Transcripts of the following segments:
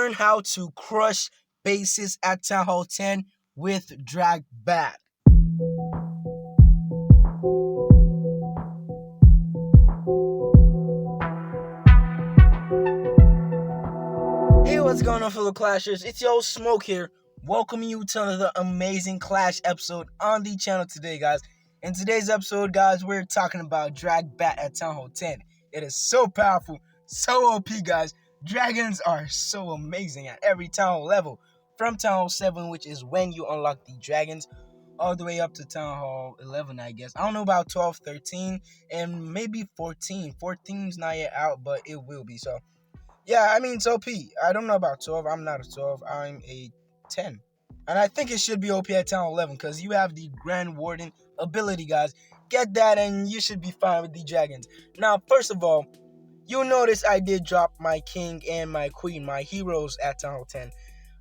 learn how to crush bases at Town Hall 10 with Dragbat. Hey, what's going on, fellow Clashers? It's your Smoke here, welcoming you to another amazing Clash episode on the channel today, guys. In today's episode, guys, we're talking about Dragbat at Town Hall 10. It is so powerful, so OP, guys. Dragons are so amazing at every Town Hall level, from Town Hall 7, which is when you unlock the dragons, all the way up to Town Hall 11, I guess. I don't know about 12, 13, and maybe 14. 14's not yet out, but it will be, so... yeah, I mean, it's OP. I don't know about 12. I'm not a 12. I'm a 10. And I think it should be OP at Town Hall 11 because you have the Grand Warden ability, guys. Get that and you should be fine with the dragons. Now, first of all, you'll notice I did drop my king and my queen, my heroes at Town Hall 10.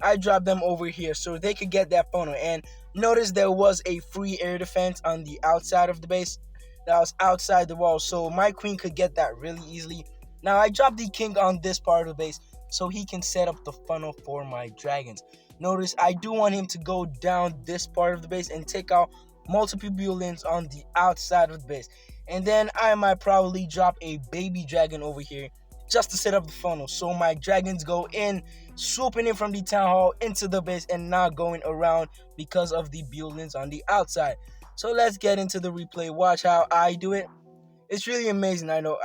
I dropped them over here so they could get that funnel. And notice there was a free air defense on the outside of the base. That was outside the wall. So my queen could get that really easily. Now, I dropped the king on this part of the base so he can set up the funnel for my dragons. Notice I do want him to go down this part of the base and take out multiple buildings on the outside of the base. And then I might probably drop a baby dragon over here just to set up the funnel. So my dragons go in, swooping in from the town hall into the base and not going around because of the buildings on the outside. So let's get into the replay. Watch how I do it. It's really amazing, I know.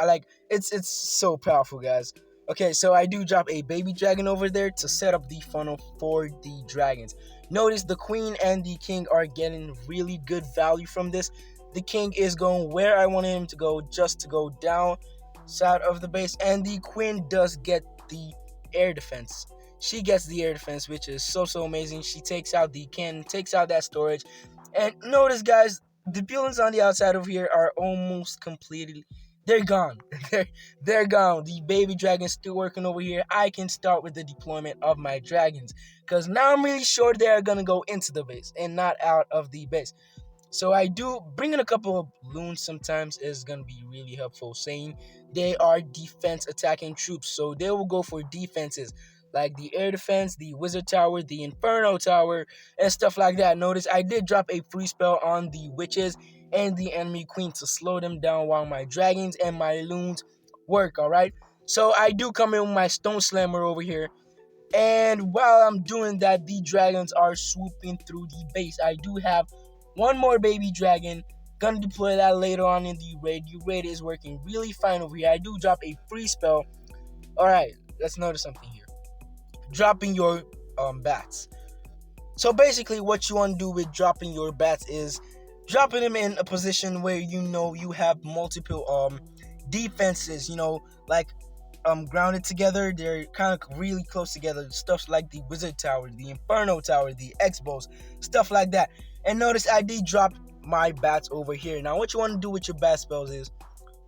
It's so powerful, guys. Okay, so I do drop a baby dragon over there to set up the funnel for the dragons. Notice the queen and the king are getting really good value from this. The king is going where I wanted him to go, just to go down side of the base. And the queen does get the air defense. She gets the air defense, which is so amazing. She takes out the cannon, takes out that storage. And notice, guys, the buildings on the outside over here are almost completely... they're gone. They're gone. The baby dragon's still working over here. I can start with the deployment of my dragons, because now I'm really sure they're going to go into the base and not out of the base. So I do bring in a couple of loons sometimes is going to be really helpful, saying they are defense attacking troops. So they will go for defenses like the air defense, the wizard tower, the inferno tower, and stuff like that. Notice I did drop a free spell on the witches and the enemy queen to slow them down while my dragons and my loons work, alright? So I do come in with my stone slammer over here. And while I'm doing that, the dragons are swooping through the base. I do have one more baby dragon. Gonna deploy that later on in the raid. The raid is working really fine over here. I do drop a free spell. Alright, let's notice something here. Dropping your bats. So basically what you want to do with dropping your bats is dropping them in a position where you know you have multiple defenses, you know, like grounded together. They're kind of really close together. Stuff like the wizard tower, the inferno tower, the X-bows, stuff like that. And notice I did drop my bats over here. Now what you want to do with your bat spells is,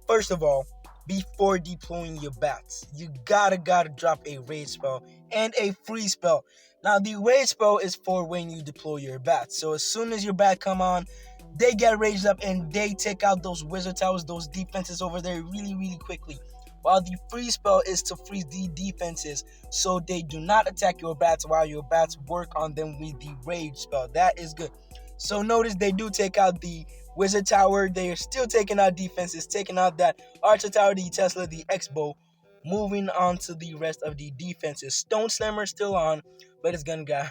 first of all, before deploying your bats, you gotta drop a raid spell and a free spell. Now the raid spell is for when you deploy your bats. So as soon as your bat come on, they get raised up and they take out those wizard towers, those defenses over there really quickly. While the free spell is to freeze the defenses so they do not attack your bats while your bats work on them with the rage spell. That is good. So notice they do take out the wizard tower. They are still taking out defenses, taking out that archer tower, the Tesla, the X-bow. Moving on to the rest of the defenses. Stone slammer still on, but it's gone now.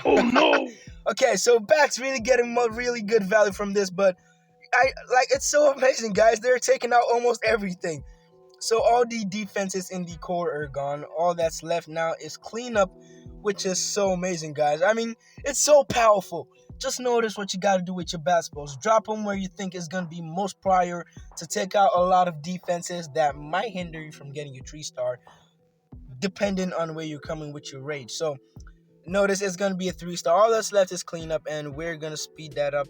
Oh no! Okay, so bats really getting really good value from this, but it's so amazing, guys. They're taking out almost everything. So all the defenses in the core are gone. All that's left now is cleanup, which is so amazing, guys. I mean, it's so powerful. Just notice what you got to do with your bat spells. Drop them where you think is going to be most prior to take out a lot of defenses that might hinder you from getting your 3-star, depending on where you're coming with your raid. So notice it's going to be a 3-star. All that's left is cleanup, and we're going to speed that up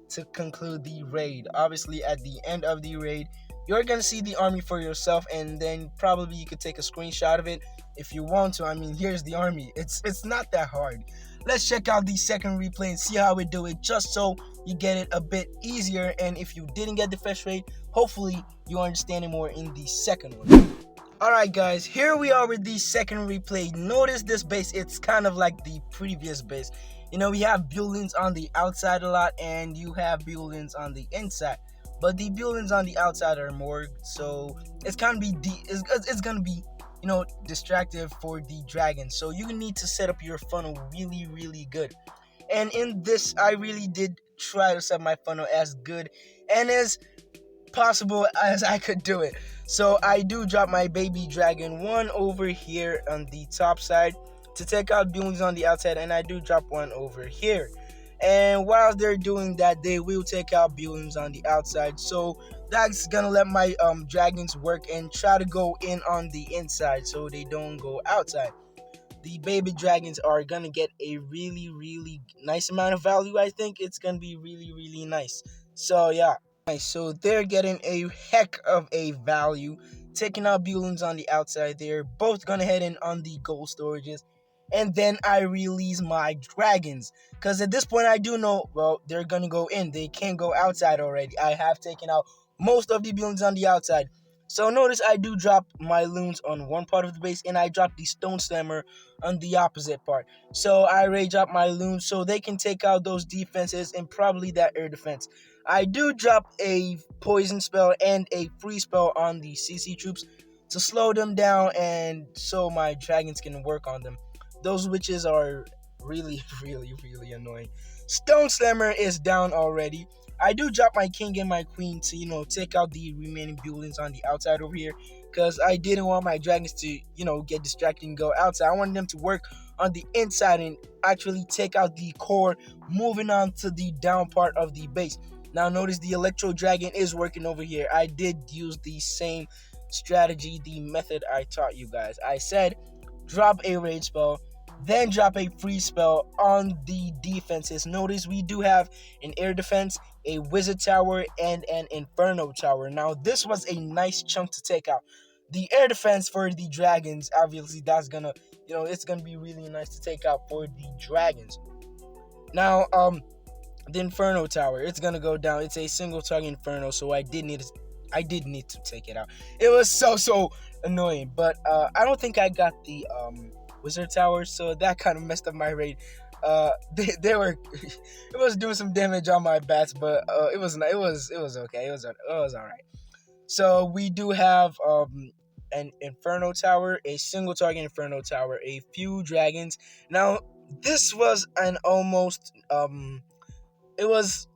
to conclude the raid. Obviously, at the end of the raid, you're going to see the army for yourself, and then probably you could take a screenshot of it if you want to. I mean, here's the army. It's not that hard. Let's check out the second replay and see how we do it, just so you get it a bit easier. And if you didn't get the first raid, hopefully you understand it more in the second one. Alright guys, here we are with the second replay. Notice this base, it's kind of like the previous base. You know, we have buildings on the outside a lot and you have buildings on the inside. But the buildings on the outside are more, so it's gonna be it's gonna be, you know, distractive for the dragons. So you need to set up your funnel really good. And in this, I really did try to set my funnel as good and as possible as I could do it. So I do drop my baby dragon one over here on the top side to take out buildings on the outside, and I do drop one over here. And while they're doing that, they will take out buildings on the outside. So that's gonna let my dragons work and try to go in on the inside so they don't go outside. The baby dragons are gonna get a really nice amount of value. I think it's gonna be really nice. So yeah. Nice. So they're getting a heck of a value. Taking out buildings on the outside. They're both gonna head in on the gold storages. And then I release my dragons. Because at this point I do know, well, they're gonna go in. They can't go outside already. I have taken out most of the buildings on the outside. So notice I do drop my loons on one part of the base and I drop the stone slammer on the opposite part. So I rage up my loons so they can take out those defenses and probably that air defense. I do drop a poison spell and a free spell on the CC troops to slow them down and so my dragons can work on them. Those witches are really annoying. Stone Slammer is down already. I do drop my king and my queen to, you know, take out the remaining buildings on the outside over here because I didn't want my dragons to, you know, get distracted and go outside. I wanted them to work on the inside and actually take out the core, moving on to the down part of the base. Now notice the Electro Dragon is working over here. I did use the same strategy, the method I taught you guys. I said drop a rage spell, then drop a free spell on the defenses. Notice we do have an air defense, a wizard tower, and an inferno tower. Now this was a nice chunk to take out. The air defense for the dragons, obviously that's gonna, you know, it's gonna be really nice to take out for the dragons. Now the inferno tower, it's gonna go down. It's a single target inferno, so I did need to take it out. It was so annoying, but I don't think I got the wizard tower, so that kind of messed up my raid. They were it was doing some damage on my bats, but it was okay. It was all right. So we do have an inferno tower, a single target inferno tower, a few dragons. Now this was an almost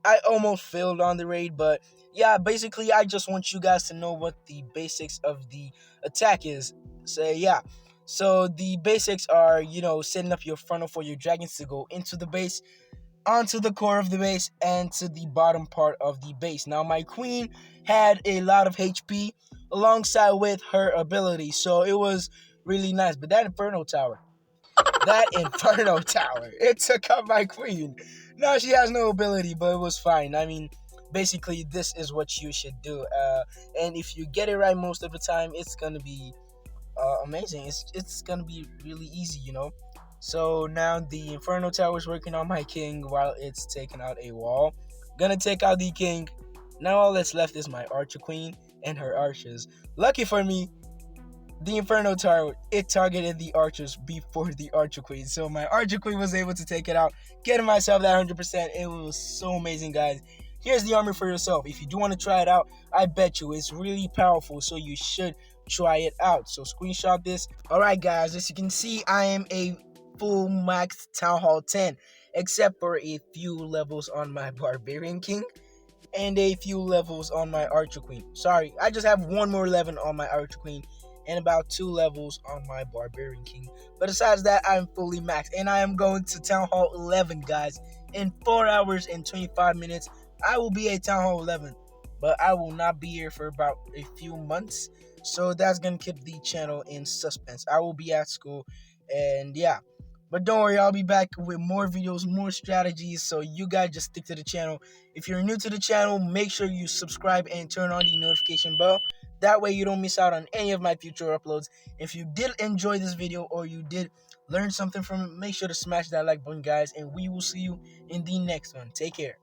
I almost failed on the raid, but yeah, basically I just want you guys to know what the basics of the attack is. So yeah, so the basics are, you know, setting up your funnel for your dragons to go into the base, onto the core of the base, and to the bottom part of the base. Now my queen had a lot of HP alongside with her ability, so it was really nice. But that inferno tower, it took out my queen. Now she has no ability, but it was fine. I mean, basically, this is what you should do. And if you get it right most of the time, it's gonna be amazing. It's gonna be really easy, you know. So now the Inferno Tower is working on my king while it's taking out a wall. Gonna take out the king. Now all that's left is my Archer Queen and her archers. Lucky for me, the Inferno Tower, it targeted the archers before the Archer Queen. So my Archer Queen was able to take it out, getting myself that 100%. It was so amazing, guys. Here's the army for yourself. If you do want to try it out, I bet you it's really powerful, so you should try it out. So screenshot this. Alright guys, as you can see, I am a full max Town Hall 10, except for a few levels on my Barbarian King and a few levels on my Archer Queen. Sorry, I just have one more level on my Archer Queen and about 2 levels on my Barbarian King. But besides that, I'm fully maxed. And I am going to Town Hall 11, guys. In 4 hours and 25 minutes, I will be at Town Hall 11. But I will not be here for about a few months. So that's going to keep the channel in suspense. I will be at school. And yeah. But don't worry, I'll be back with more videos, more strategies. So you guys just stick to the channel. If you're new to the channel, make sure you subscribe and turn on the notification bell. That way you don't miss out on any of my future uploads. If you did enjoy this video or you did learn something from it, make sure to smash that like button, guys. And we will see you in the next one. Take care.